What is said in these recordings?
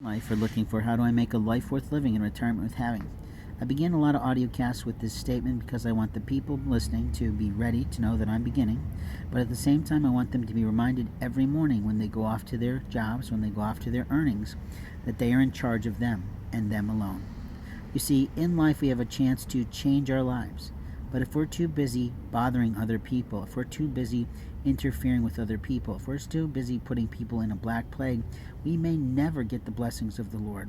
life are looking for how do I make a life worth living and retirement worth having. I begin a lot of audio casts with this statement because I want the people listening to be ready to know that I'm beginning, but at the same time I want them to be reminded every morning when they go off to their jobs, when they go off to their earnings, that they are in charge of them and them alone. You see, in life we have a chance to change our lives, but if we're too busy bothering other people, if we're too busy interfering with other people, if we're too busy putting people in a black plague, we may never get the blessings of the Lord.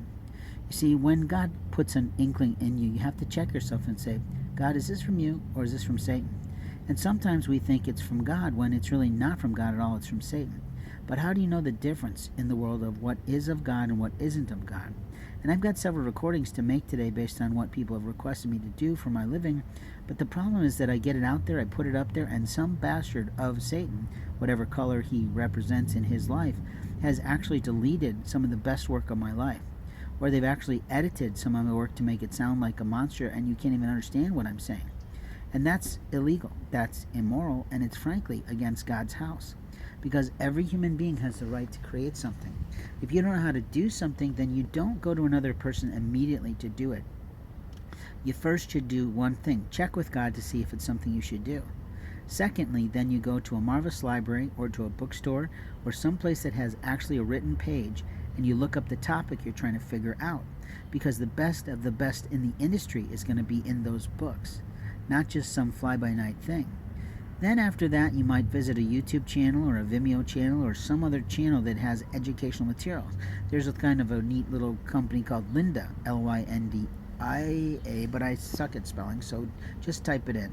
You see, when God puts an inkling in you, you have to check yourself and say, God, is this from you or is this from Satan? And sometimes we think it's from God when it's really not from God at all, it's from Satan. But how do you know the difference in the world of what is of God and what isn't of God? And I've got several recordings to make today based on what people have requested me to do for my living, but the problem is that I get it out there, I put it up there, and some bastard of Satan, whatever color he represents in his life, has actually deleted some of the best work of my life. Or they've actually edited some of my work to make it sound like a monster and you can't even understand what I'm saying. And that's illegal, that's immoral, and it's frankly against God's house. Because every human being has the right to create something. If you don't know how to do something, then you don't go to another person immediately to do it. You first should do one thing. Check with God to see if it's something you should do. Secondly, then you go to a Marvelous library or to a bookstore or someplace that has actually a written page and you look up the topic you're trying to figure out. Because the best of the best in the industry is going to be in those books, not just some fly-by-night thing. Then after that, you might visit a YouTube channel or a Vimeo channel or some other channel that has educational materials. There's a kind of a neat little company called Lynda, Lyndia, but I suck at spelling, so just type it in.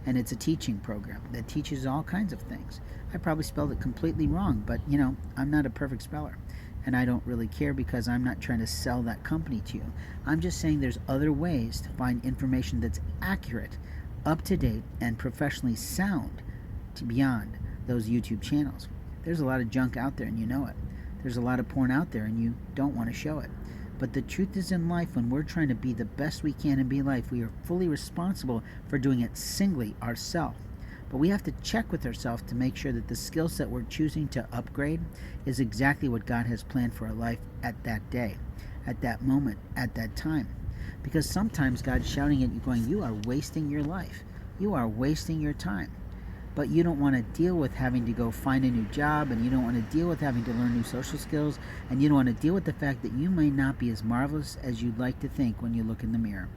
And it's a teaching program that teaches all kinds of things. I probably spelled it completely wrong, but I'm not a perfect speller. And I don't really care because I'm not trying to sell that company to you. I'm just saying there's other ways to find information that's accurate, up to date, and professionally sound to beyond those YouTube channels. There's a lot of junk out there and you know it. There's a lot of porn out there and you don't want to show it. But the truth is, in life, when we're trying to be the best we can and be life, we are fully responsible for doing it singly ourselves. But we have to check with ourselves to make sure that the skill set we're choosing to upgrade is exactly what God has planned for our life at that day, at that moment, at that time. Because sometimes God's shouting at you going, you are wasting your life. You are wasting your time. But you don't want to deal with having to go find a new job, and you don't want to deal with having to learn new social skills, and you don't want to deal with the fact that you may not be as marvelous as you'd like to think when you look in the mirror.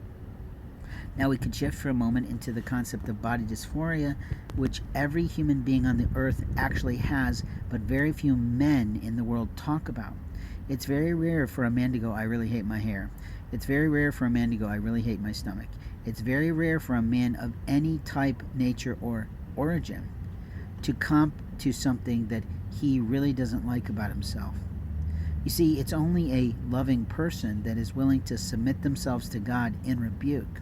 Now we could shift for a moment into the concept of body dysphoria, which every human being on the earth actually has, but very few men in the world talk about. It's very rare for a man to go, I really hate my hair. It's very rare for a man to go, I really hate my stomach. It's very rare for a man of any type, nature, or origin to comp to something that he really doesn't like about himself. You see, it's only a loving person that is willing to submit themselves to God in rebuke.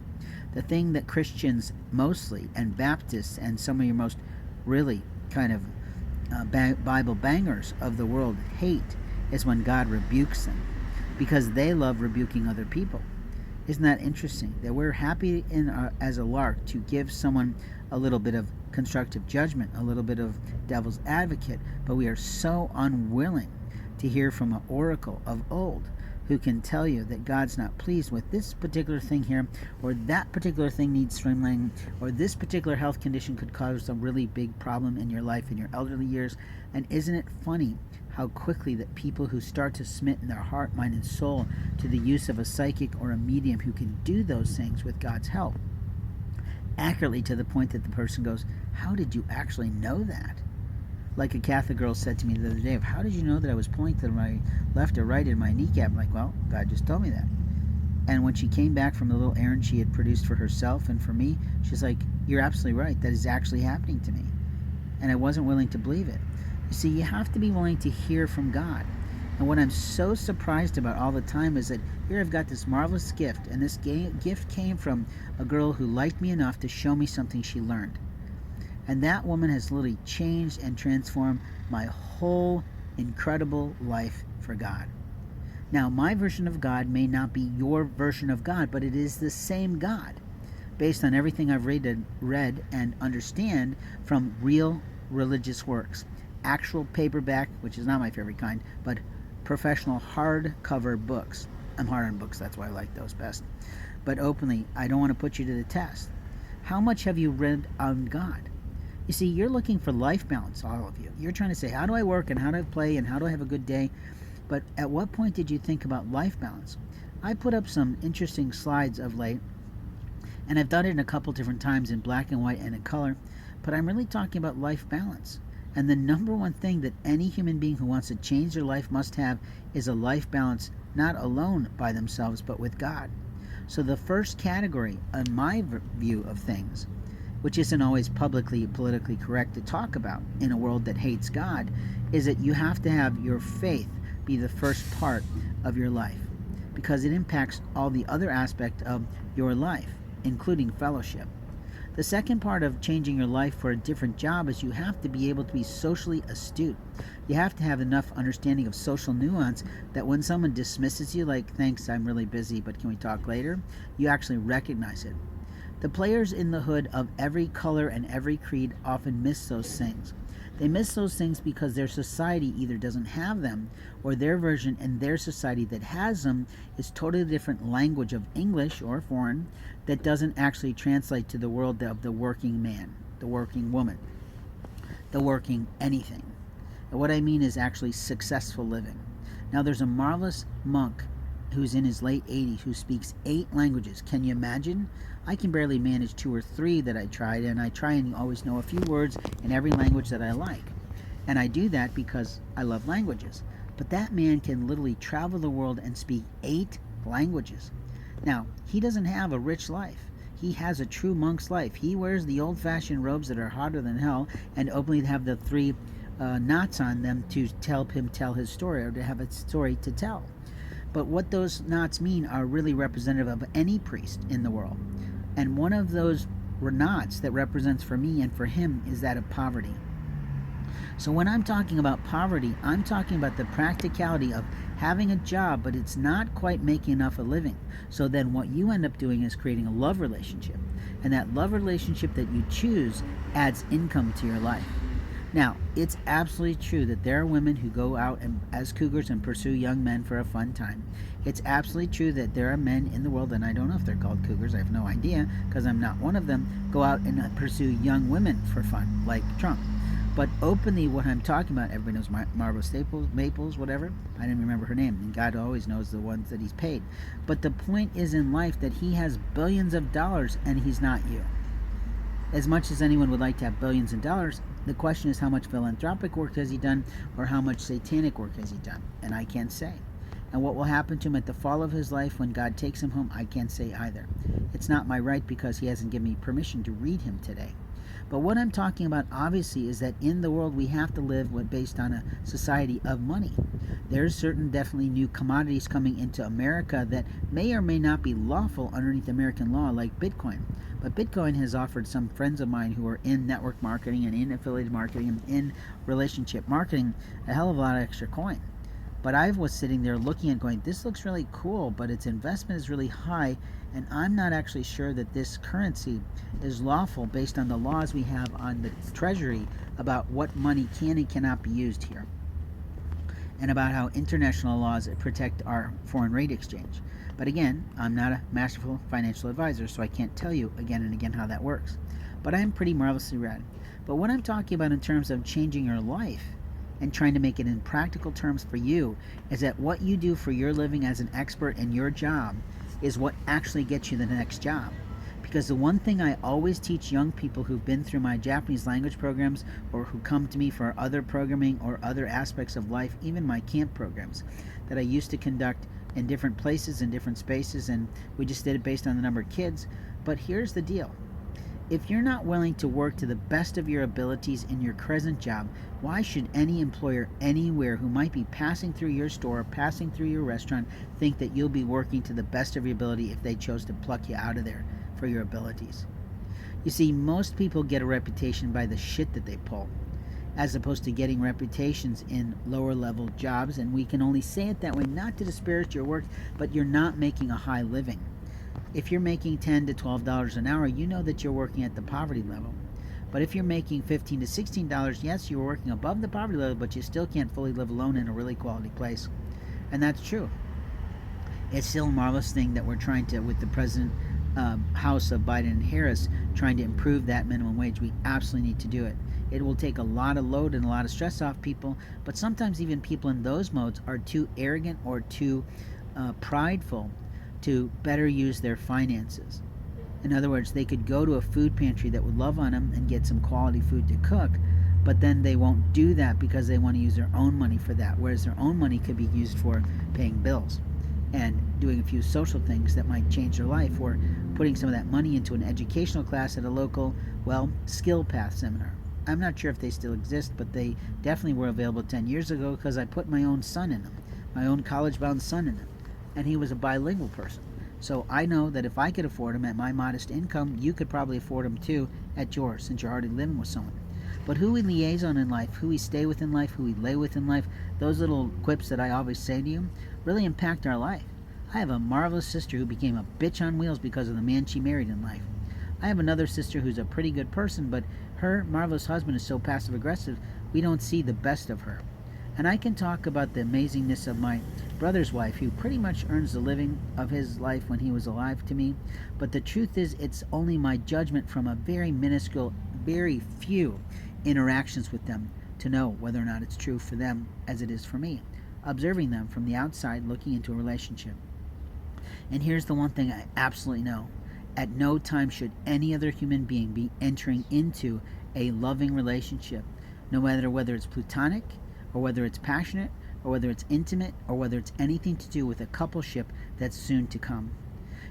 The thing that Christians mostly, and Baptists, and some of your most really kind of Bible bangers of the world hate is when God rebukes them, because they love rebuking other people. Isn't that interesting? That we're happy as a lark to give someone a little bit of constructive judgment, a little bit of devil's advocate, but we are so unwilling to hear from an oracle of old who can tell you that God's not pleased with this particular thing here, or that particular thing needs streamlining, or this particular health condition could cause a really big problem in your life in your elderly years. And isn't it funny how quickly that people who start to submit in their heart, mind, and soul to the use of a psychic or a medium who can do those things with God's help, accurately to the point that the person goes, how did you actually know that? Like a Catholic girl said to me the other day, how did you know that I was pulling to my left or right in my kneecap? I'm like, well, God just told me that. And when she came back from the little errand she had produced for herself and for me, she's like, you're absolutely right. That is actually happening to me. And I wasn't willing to believe it. You see, you have to be willing to hear from God. And what I'm so surprised about all the time is that here I've got this marvelous gift, and this gift came from a girl who liked me enough to show me something she learned. And that woman has literally changed and transformed my whole incredible life for God. Now, my version of God may not be your version of God, but it is the same God, based on everything I've read and understand from real religious works. Actual paperback, which is not my favorite kind, but professional hardcover books. I'm hard on books, that's why I like those best. But openly, I don't want to put you to the test. How much have you read on God? You see, you're looking for life balance, all of you. You're trying to say, how do I work and how do I play and how do I have a good day? But at what point did you think about life balance? I put up some interesting slides of late, and I've done it in a couple different times in black and white and in color, but I'm really talking about life balance. And the number one thing that any human being who wants to change their life must have is a life balance, not alone by themselves, but with God. So the first category, in my view of things, which isn't always publicly politically correct to talk about in a world that hates God, is that you have to have your faith be the first part of your life, because it impacts all the other aspects of your life, including fellowship. The second part of changing your life for a different job is you have to be able to be socially astute. You have to have enough understanding of social nuance that when someone dismisses you, like, thanks, I'm really busy, but can we talk later, you actually recognize it. The players in the hood of every color and every creed often miss those things. They miss those things because their society either doesn't have them, or their version and their society that has them is totally different language of English or foreign that doesn't actually translate to the world of the working man, the working woman, the working anything. And what I mean is actually successful living. Now, there's a marvelous monk who's in his late 80s who speaks 8 languages. Can you imagine? I can barely manage 2 or 3 that I tried, and I try and always know a few words in every language that I like. And I do that because I love languages. But that man can literally travel the world and speak 8 languages. Now, he doesn't have a rich life. He has a true monk's life. He wears the old-fashioned robes that are hotter than hell and openly have the 3 knots on them to help him tell his story, or to have a story to tell. But what those knots mean are really representative of any priest in the world. And one of those knots that represents for me and for him is that of poverty. So when I'm talking about poverty, I'm talking about the practicality of having a job, but it's not quite making enough a living. So then what you end up doing is creating a love relationship. And that love relationship that you choose adds income to your life. Now, it's absolutely true that there are women who go out and, as cougars, and pursue young men for a fun time. It's absolutely true that there are men in the world, and I don't know if they're called cougars, I have no idea, because I'm not one of them, go out and pursue young women for fun, like Trump. But openly, what I'm talking about, everybody knows Marva Staples, Maples, whatever. I didn't remember her name, and God always knows the ones that he's paid. But the point is in life that he has billions of dollars, and he's not you. As much as anyone would like to have billions of dollars, the question is how much philanthropic work has he done, or how much satanic work has he done? And I can't say. And what will happen to him at the fall of his life when God takes him home, I can't say either. It's not my right because he hasn't given me permission to read him today. But what I'm talking about, obviously, is that in the world we have to live based on a society of money. There's certain definitely new commodities coming into America that may or may not be lawful underneath American law, like Bitcoin. But Bitcoin has offered some friends of mine who are in network marketing and in affiliate marketing and in relationship marketing a hell of a lot of extra coin. But I was sitting there looking at going, this looks really cool, but its investment is really high, and I'm not actually sure that this currency is lawful based on the laws we have on the Treasury about what money can and cannot be used here, and about how international laws protect our foreign rate exchange. But again, I'm not a masterful financial advisor, so I can't tell you again and again how that works. But I am pretty marvelously read. But what I'm talking about in terms of changing your life and trying to make it in practical terms for you is that what you do for your living as an expert in your job is what actually gets you the next job. Because the one thing I always teach young people who've been through my Japanese language programs, or who come to me for other programming or other aspects of life, even my camp programs that I used to conduct in different places, in different spaces, and we just did it based on the number of kids. But here's the deal. If you're not willing to work to the best of your abilities in your present job, why should any employer anywhere who might be passing through your store, passing through your restaurant, think that you'll be working to the best of your ability if they chose to pluck you out of there for your abilities? You see, most people get a reputation by the shit that they pull, as opposed to getting reputations in lower level jobs, and we can only say it that way not to disparage your work, but you're not making a high living. If you're making $10 to $12 an hour, you know that you're working at the poverty level. But if you're making $15 to $16, yes, you're working above the poverty level, but you still can't fully live alone in a really quality place. And that's true. It's still a marvelous thing that we're trying to, with the President House of Biden and Harris, trying to improve that minimum wage. We absolutely need to do it. It will take a lot of load and a lot of stress off people, but sometimes even people in those modes are too arrogant or too prideful to better use their finances. In other words, they could go to a food pantry that would love on them and get some quality food to cook, but then they won't do that because they want to use their own money for that, whereas their own money could be used for paying bills and doing a few social things that might change their life, or putting some of that money into an educational class at a local, well, skill path seminar. I'm not sure if they still exist, but they definitely were available 10 years ago because I put my own son in them, my own college-bound son in them, and he was a bilingual person. So I know that if I could afford him at my modest income, you could probably afford him too at yours, since you're already living with someone. But who we liaison in life, who we stay with in life, who we lay with in life, those little quips that I always say to you really impact our life. I have a marvelous sister who became a bitch on wheels because of the man she married in life. I have another sister who's a pretty good person, but her marvelous husband is so passive aggressive, we don't see the best of her. And I can talk about the amazingness of my brother's wife, who pretty much earns the living of his life when he was alive to me. But the truth is, it's only my judgment from a very minuscule, very few interactions with them to know whether or not it's true for them as it is for me, observing them from the outside, looking into a relationship. And here's the one thing I absolutely know. At no time should any other human being be entering into a loving relationship, no matter whether it's platonic, or whether it's passionate, or whether it's intimate, or whether it's anything to do with a coupleship that's soon to come.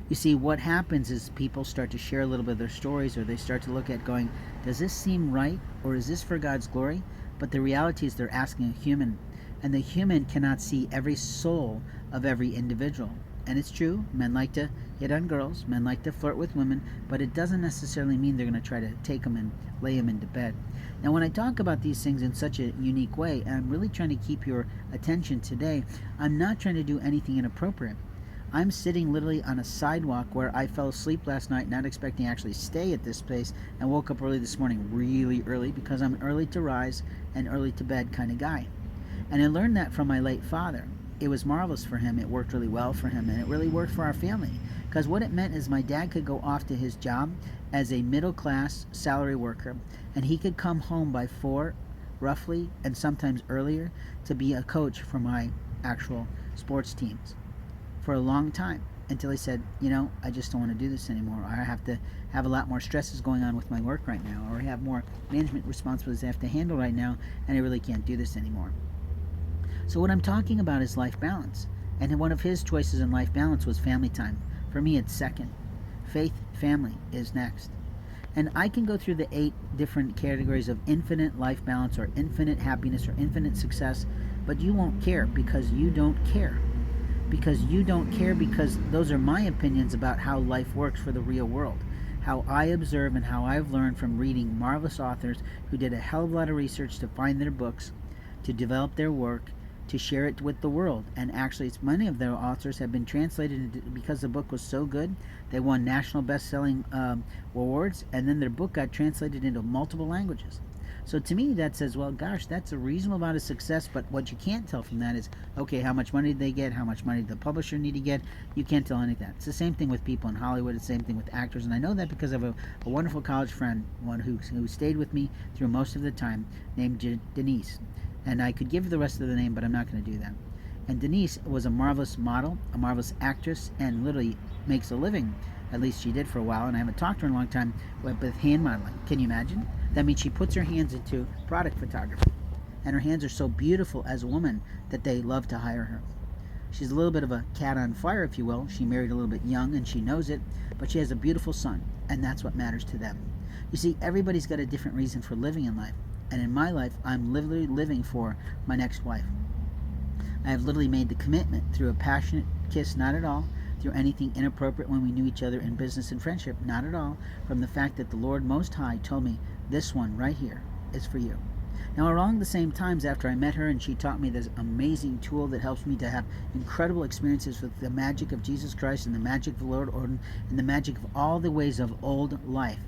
You see, what happens is people start to share a little bit of their stories, or they start to look at going, does this seem right, or is this for God's glory? But the reality is they're asking a human, and the human cannot see every soul of every individual. And it's true, men like to hit on girls, men like to flirt with women, but it doesn't necessarily mean they're going to try to take them and lay them into bed. Now, when I talk about these things in such a unique way, and I'm really trying to keep your attention today, I'm not trying to do anything inappropriate. I'm sitting literally on a sidewalk where I fell asleep last night, not expecting to actually stay at this place, and woke up early this morning, really early, because I'm early to rise and early to bed kind of guy. And I learned that from my late father. It was marvelous for him. It worked really well for him, and it really worked for our family. Because what it meant is my dad could go off to his job as a middle-class salary worker, and he could come home by 4, roughly, and sometimes earlier, to be a coach for my actual sports teams for a long time, until he said, I just don't want to do this anymore. I have to have a lot more stresses going on with my work right now, or I have more management responsibilities I have to handle right now, and I really can't do this anymore. So what I'm talking about is life balance. And one of his choices in life balance was family time. For me, it's second. Faith, family is next. And I can go through the 8 different categories of infinite life balance, or infinite happiness, or infinite success, but you won't care because you don't care. Because you don't care, because those are my opinions about how life works for the real world. How I observe and how I've learned from reading marvelous authors who did a hell of a lot of research to find their books, to develop their work, to share it with the world. And actually, many of their authors have been translated because the book was so good. They won national best-selling awards, and then their book got translated into multiple languages. So to me, that says, well, gosh, that's a reasonable amount of success. But what you can't tell from that is, okay, how much money did they get? How much money did the publisher need to get? You can't tell any of that. It's the same thing with people in Hollywood. It's the same thing with actors. And I know that because of a wonderful college friend, one who stayed with me through most of the time, named Denise. And I could give the rest of the name, but I'm not going to do that. And Denise was a marvelous model, a marvelous actress, and literally makes a living. At least she did for a while, and I haven't talked to her in a long time, with hand modeling. Can you imagine? That means she puts her hands into product photography. And her hands are so beautiful as a woman that they love to hire her. She's a little bit of a cat on fire, if you will. She married a little bit young, and she knows it, but she has a beautiful son, and that's what matters to them. You see, everybody's got a different reason for living in life. And in my life, I'm literally living for my next wife. I have literally made the commitment through a passionate kiss, not at all, through anything inappropriate when we knew each other in business and friendship, not at all, from the fact that the Lord Most High told me, this one right here is for you. Now, along the same times after I met her and she taught me this amazing tool that helps me to have incredible experiences with the magic of Jesus Christ and the magic of the Lord Orton and the magic of all the ways of old life,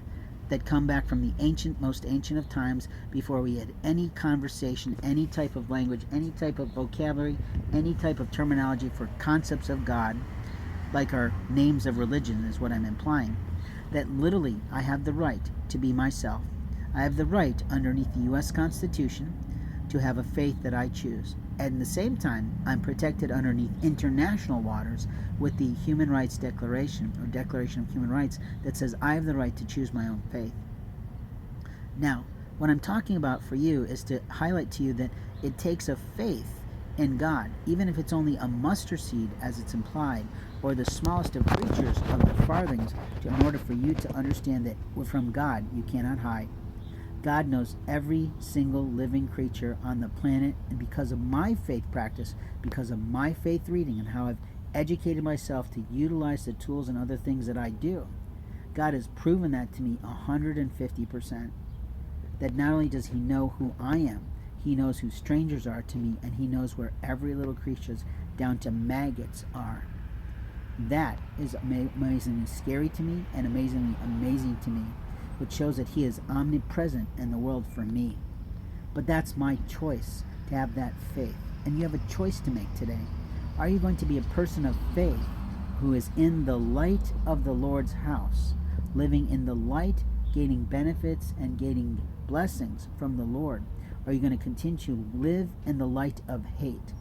that come back from the most ancient of times, before we had any conversation, any type of language, any type of vocabulary, any type of terminology for concepts of God, like our names of religion is what I'm implying, that literally I have the right to be myself. I have the right underneath the U.S. Constitution to have a faith that I choose. At the same time, I'm protected underneath international waters with the Human Rights Declaration, or Declaration of Human Rights, that says I have the right to choose my own faith. Now, what I'm talking about for you is to highlight to you that it takes a faith in God, even if it's only a mustard seed, as it's implied, or the smallest of creatures of the farthings, in order for you to understand that from God you cannot hide. God knows every single living creature on the planet, and because of my faith practice, because of my faith reading, and how I've educated myself to utilize the tools and other things that I do, God has proven that to me 150%. That not only does He know who I am, He knows who strangers are to me, and He knows where every little creature, down to maggots, are. That is amazingly scary to me, and amazingly amazing to me, which shows that He is omnipresent in the world for me. But that's my choice, to have that faith. And you have a choice to make today. Are you going to be a person of faith who is in the light of the Lord's house, living in the light, gaining benefits and gaining blessings from the Lord? Or are you going to continue to live in the light of hate?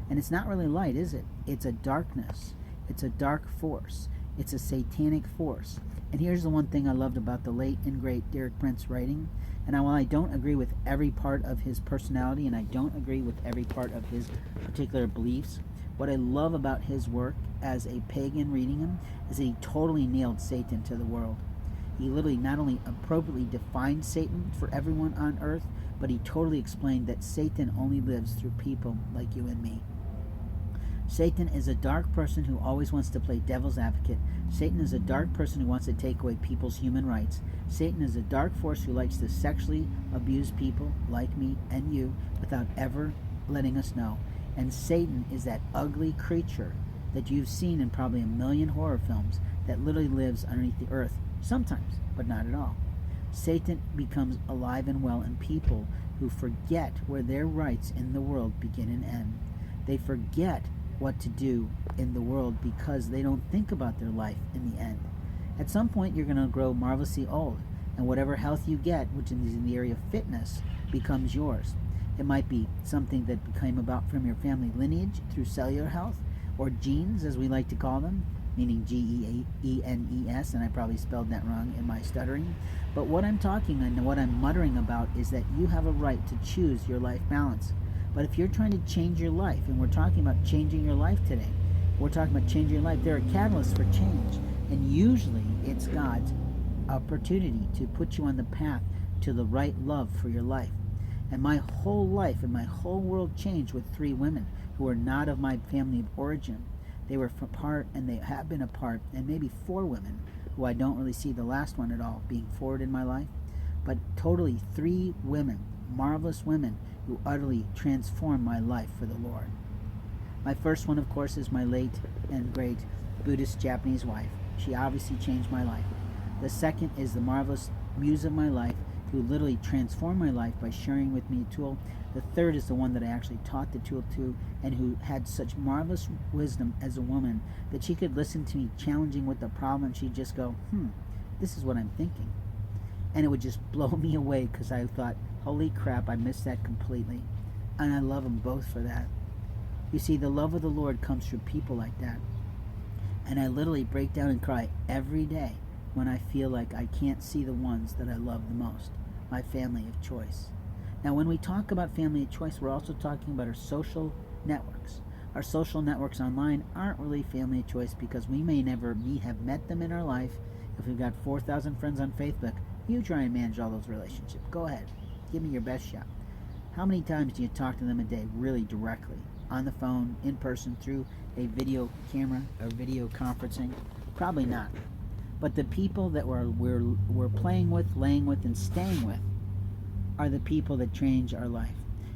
And it's not really light, is it? It's a darkness. It's a dark force. It's a satanic force. And here's the one thing I loved about the late and great Derek Prince writing. And while I don't agree with every part of his personality, and I don't agree with every part of his particular beliefs, what I love about his work as a pagan reading him is that he totally nailed Satan to the world. He literally not only appropriately defined Satan for everyone on earth, but he totally explained that Satan only lives through people like you and me. Satan is a dark person who always wants to play devil's advocate. Satan is a dark person who wants to take away people's human rights. Satan is a dark force who likes to sexually abuse people like me and you without ever letting us know. And Satan is that ugly creature that you've seen in probably 1 million horror films that literally lives underneath the earth, sometimes, but not at all. Satan becomes alive and well in people who forget where their rights in the world begin and end. They forget what to do in the world because they don't think about their life in the end. At some point, you're going to grow marvelously old, and whatever health you get, which is in the area of fitness, becomes yours. It might be something that came about from your family lineage through cellular health, or genes, as we like to call them, meaning Genes, and I probably spelled that wrong in my stuttering. But what I'm talking and what I'm muttering about is that you have a right to choose your life balance. But if you're trying to change your life, and we're talking about changing your life today, we're talking about changing your life, there are catalysts for change. And usually it's God's opportunity to put you on the path to the right love for your life. And my whole life and my whole world changed with 3 women who are not of my family of origin. They were apart, and they have been apart, and maybe 4 women who I don't really see the last one at all being forward in my life. But totally 3 women, marvelous women, who utterly transformed my life for the Lord. My first one, of course, is my late and great Buddhist Japanese wife. She obviously changed my life. The second is the marvelous muse of my life, who literally transformed my life by sharing with me a tool. The third is the one that I actually taught the tool to, and who had such marvelous wisdom as a woman that she could listen to me challenging with the problem, and she'd just go, this is what I'm thinking. And it would just blow me away, because I thought, holy crap, I missed that completely. And I love them both for that. You see, the love of the Lord comes through people like that. And I literally break down and cry every day when I feel like I can't see the ones that I love the most, my family of choice. Now, when we talk about family of choice, we're also talking about our social networks. Our social networks online aren't really family of choice, because we may never have met them in our life. If we've got 4,000 friends on Facebook, you try and manage all those relationships. Go ahead. Give me your best shot. How many times do you talk to them a day really directly? On the phone, in person, through a video camera or video conferencing? Probably not. But the people that we're playing with, laying with, and staying with are the people that change our life.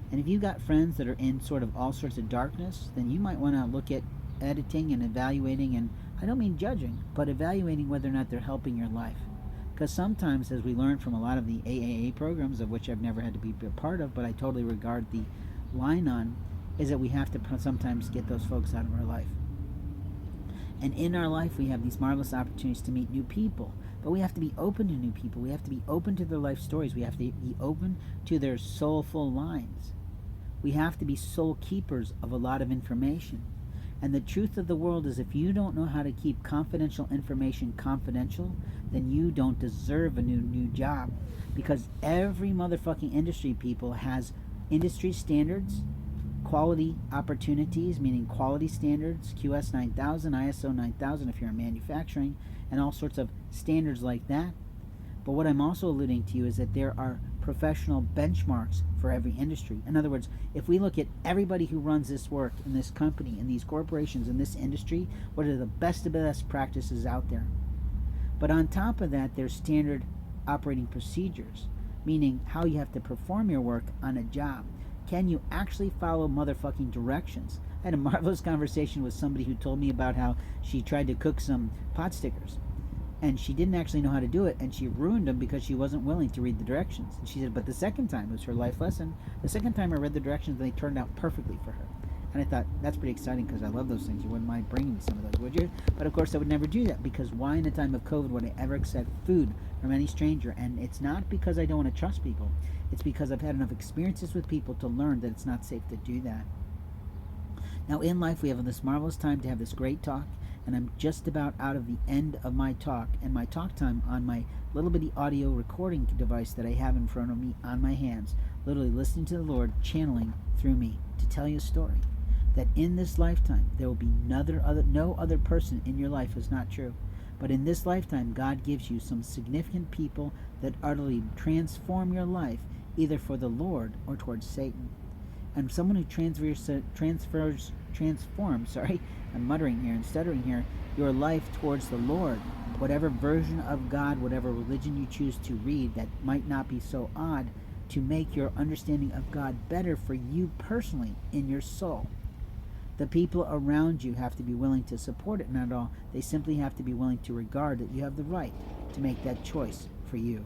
And if you've got friends that are in sort of all sorts of darkness, then you might want to look at editing and evaluating, and I don't mean judging, but evaluating whether or not they're helping your life. Because sometimes, as we learn from a lot of the AAA programs, of which I've never had to be a part of, but I totally regard the line on, is that we have to sometimes get those folks out of our life. And in our life, we have these marvelous opportunities to meet new people. But we have to be open to new people. We have to be open to their life stories. We have to be open to their soulful lines. We have to be soul keepers of a lot of information. And the truth of the world is, if you don't know how to keep confidential information confidential, then you don't deserve a new job. Because every motherfucking industry, people, has industry standards, quality opportunities, meaning quality standards, QS 9000, ISO 9000 if you're in manufacturing, and all sorts of standards like that. But what I'm also alluding to you is that there are professional benchmarks for every industry. In other words, if we look at everybody who runs this work in this company, in these corporations, in this industry, what are the best of the best practices out there? But on top of that, there's standard operating procedures, meaning how you have to perform your work on a job. Can you actually follow motherfucking directions? I had a marvelous conversation with somebody who told me about how she tried to cook some pot stickers, and she didn't actually know how to do it, and she ruined them because she wasn't willing to read the directions. And she said, but the second time, it was her life lesson, the second time I read the directions, they turned out perfectly for her. And I thought, that's pretty exciting, because I love those things. You wouldn't mind bringing me some of those, would you? But of course I would never do that, because why in a time of COVID would I ever accept food from any stranger? And it's not because I don't want to trust people. It's because I've had enough experiences with people to learn that it's not safe to do that. Now in life, we have this marvelous time to have this great talk, and I'm just about out of the end of my talk, and my talk time on my little bitty audio recording device that I have in front of me on my hands, literally listening to the Lord channeling through me to tell you a story. That in this lifetime, there will be no other person in your life is not true. But in this lifetime, God gives you some significant people that utterly transform your life, either for the Lord or towards Satan. And someone who transforms, I'm muttering here and stuttering here, your life towards the Lord, whatever version of God, whatever religion you choose to read that might not be so odd, to make your understanding of God better for you personally in your soul. The people around you have to be willing to support it, not at all. They simply have to be willing to regard that you have the right to make that choice for you.